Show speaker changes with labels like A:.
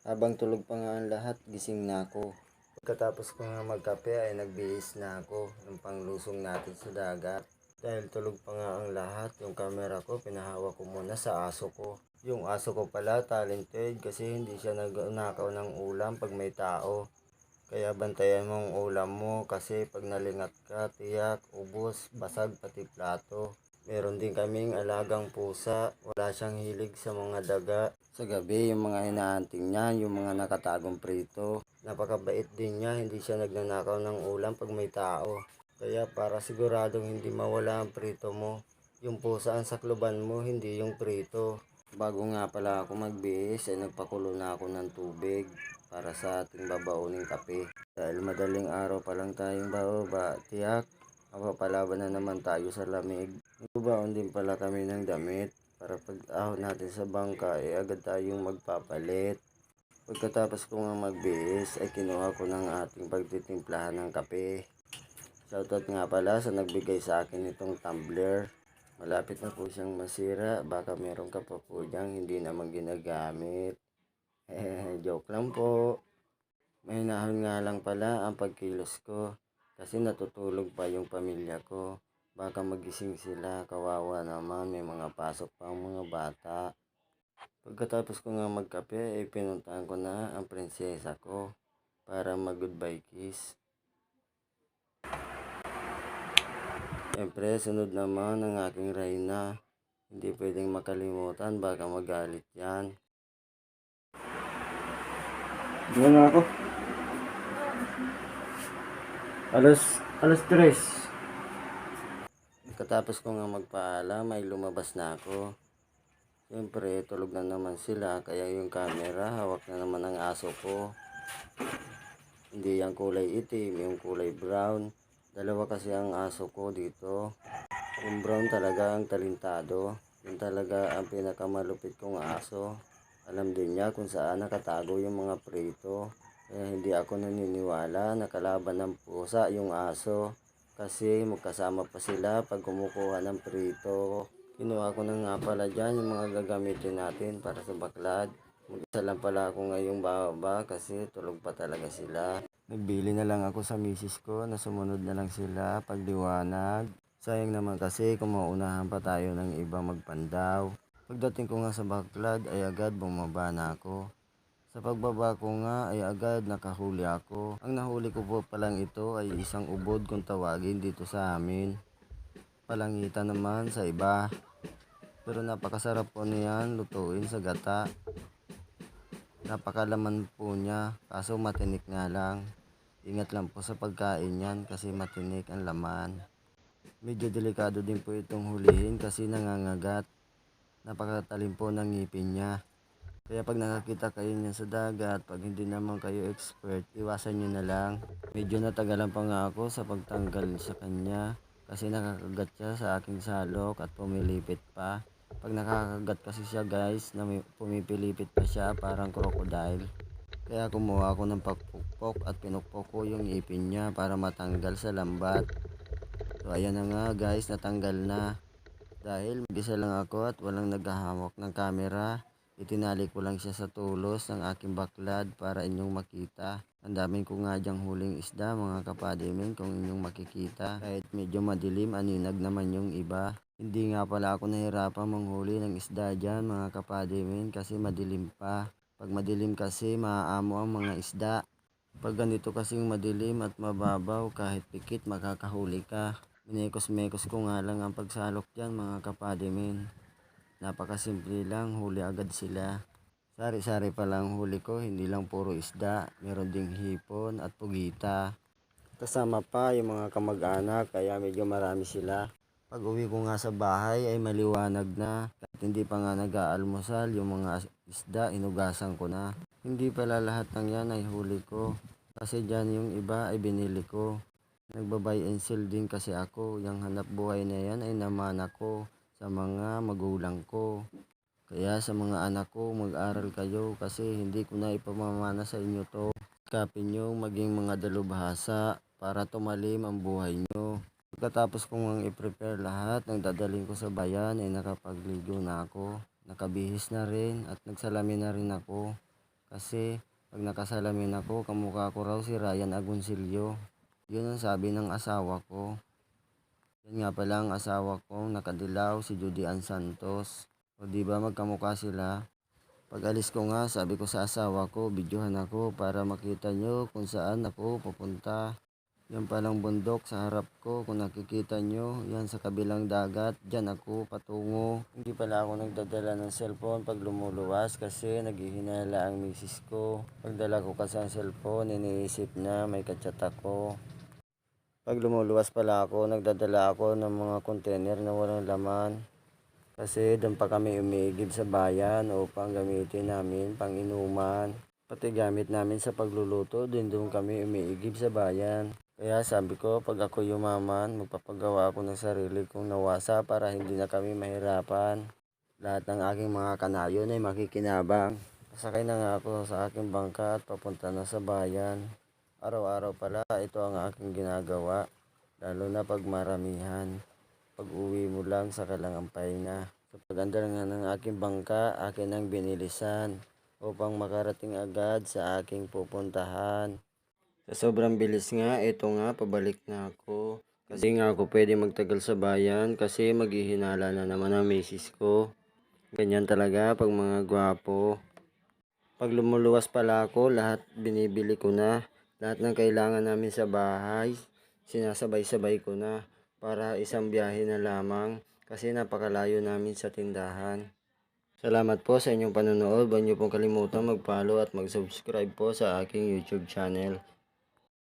A: Habang tulog pa nga ang lahat, gising na ako. Pagkatapos ko nga magkape ay nagbihis na ako ng panglusong natin sa dagat. Dahil tulog pa nga ang lahat, yung camera ko pinahawak ko muna sa aso ko. Yung aso ko pala talented kasi hindi siya nagnakaw ng ulam pag may tao. Kaya bantayan mo ang ulam mo kasi pag nalingat ka, tiyak, ubos, basag pati plato. Meron din kaming alagang pusa, wala siyang hilig sa mga daga. Sa gabi, yung mga inaanting niya, yung mga nakatagong prito. Napakabait din niya, hindi siya nagnanakaw ng ulam pag may tao. Kaya para siguradong hindi mawala ang prito mo, yung pusa ang sakluban mo, hindi yung prito. Bago nga pala ako magbihis ay nagpakulo na ako ng tubig para sa ating babauning kape. Dahil madaling araw pa lang tayong bababa, tiyak, mapapalaban na naman tayo sa lamig. Nagbabaon din pala kami ng damit para pag ahon natin sa bangka ay agad tayong magpapalit. Pagkatapos ko nga magbihis ay kinuha ko ng ating pagtitimplahan ng kape. Shoutout nga pala sa nagbigay sa akin itong tumbler. Malapit na po siyang masira, baka meron ka pa po diyang hindi naman ginagamit. Joke lang po. May nahon nga lang pala ang pagkilos ko kasi natutulog pa yung pamilya ko. Baka magising sila, kawawa naman, may mga pasok pa ang mga bata. Pagkatapos ko nga magkape ay pinuntahan ko na ang prinsesa ko para mag-goodbye kiss. Siyempre, sunod naman ang aking reyna. Hindi pwedeng makalimutan, baka magalit yan. Diyan na ako. Alas 3. Pagkatapos ko nga magpaalam, ay lumabas na ako. Siyempre, tulog na naman sila, kaya yung camera, hawak na naman ang aso ko. Hindi yung kulay itim, yung kulay brown. Dalawa kasi ang aso ko dito. Yung brown talaga ang talintado. Yung talaga ang pinakamalupit kong aso. Alam din niya kung saan nakatago yung mga prito. Kaya hindi ako naniniwala na kalaban ng pusa yung aso. Kasi magkasama pa sila pag kumukuha ng prito. Kinuha ko na nga pala dyan yung mga gagamitin natin para sa baklad. Mag-isa lang pala ako ngayong bababa kasi tulog pa talaga sila. Nagbili na lang ako sa misis ko na sumunod na lang sila pagdiwanag. Sayang naman kasi kung maunahan pa tayo ng iba magpandaw. Pagdating ko nga sa baklad ay agad bumaba na ako. Sa pagbaba ko nga ay agad nakahuli ako. Ang nahuli ko po palang ito ay isang ubod kung tawagin dito sa amin. Palangita naman sa iba. Pero napakasarap po niyan lutuin sa gata. Napakalaman po niya kaso matinik nga lang. Ingat lang po sa pagkain yan kasi matinik ang laman. Medyo delikado din po itong hulihin kasi nangangagat. Napakatalim po ng ngipin niya. Kaya pag nakakita kayo niyan sa dagat, pag hindi naman kayo expert, iwasan nyo na lang. Medyo natagalan pa nga ako sa pagtanggal sa kanya kasi nakakagat siya sa aking salok at pumilipit pa. Pag nakakagat kasi siya guys, na pumipilipit pa siya parang crocodile. Kaya kumuha ako ng pakpukpok at pinukpok ko yung ngipin niya para matanggal sa lambat. So ayan na nga guys, natanggal na. Dahil mag-isa lang ako at walang naghahawak ng camera, itinali ko lang siya sa tulos ng aking baklad para inyong makita. Ang daming ko nga dyang huling isda mga kapadimin kung inyong makikita. Kahit medyo madilim, aninag naman yung iba. Hindi nga pala ako nahirapan manghuli ng isda dyan mga kapadimin kasi madilim pa. Pag madilim kasi maaamo ang mga isda. Pag ganito kasing madilim at mababaw, kahit pikit makakahuli ka. Minekos-mekos ko nga lang ang pagsalok dyan mga kapadimin. Napakasimple lang, huli agad sila. Sari-sari pa lang huli ko, hindi lang puro isda. Meron ding hipon at pugita. Kasama pa yung mga kamag-anak, kaya medyo marami sila. Pag uwi ko nga sa bahay ay maliwanag na. Kahit hindi pa nga nag-aalmusal, yung mga isda inugasan ko na. Hindi pala lahat ng yan ay huli ko. Kasi dyan yung iba ay binili ko. Nagba-buy and sell din kasi ako. Yung hanap buhay na yan ay naman ako sa mga magulang ko. Kaya sa mga anak ko, mag-aral kayo kasi hindi ko na ipamamana sa inyo to. Kapin nyo maging mga dalubhasa para tumalim ang buhay nyo. Pagkatapos kong i-prepare lahat ng dadaling ko sa bayan ay nakapagligo na ako. Nakabihis na rin at nagsalamin na rin ako. Kasi pag nakasalamin ako, kamukha ko raw si Ryan Agoncillo. Yun ang sabi ng asawa ko. Yan nga pala ang asawa kong nakadilaw, si Judy Ann Santos. O di ba magkamukha sila? Pag alis ko nga, sabi ko sa asawa ko, videohan ako para makita nyo kung saan ako pupunta. Yan palang bundok sa harap ko, kung nakikita nyo, yan sa kabilang dagat, dyan ako patungo. Hindi pala ako nagdadala ng cellphone pag lumuluwas kasi naghihinala ang misis ko. Pagdala ko kasi ang cellphone, iniisip na may kachat ako. Pag lumuluwas pala ako, nagdadala ako ng mga container na walang laman. Kasi doon pa kami umiigib sa bayan upang gamitin namin pang inuman. Pati gamit namin sa pagluluto, doon kami umiigib sa bayan. Kaya sabi ko, pag ako yumaman, magpapagawa ako ng sarili kong nawasa para hindi na kami mahirapan. Lahat ng aking mga kanayon ay makikinabang. Pasakay na nga ako sa aking bangka at papunta na sa bayan. Araw-araw pala, ito ang aking ginagawa. Lalo na pag maramihan. Pag uwi mo lang, saka lang ang pahinga. Sa pag-andar nga ng aking bangka, akin ang binilisan upang makarating agad sa aking pupuntahan. Sa sobrang bilis nga, ito nga, pabalik na ako. Kasi nga ako pwede magtagal sa bayan kasi maghihinala na naman ang misis ko. Ganyan talaga pag mga gwapo. Pag lumuluwas pala ako, lahat binibili ko na. Lahat ng kailangan namin sa bahay, sinasabay-sabay ko na para isang biyahe na lamang kasi napakalayo namin sa tindahan. Salamat po sa inyong panonood. Huwag niyo pong kalimutan mag-follow at mag-subscribe po sa aking YouTube channel.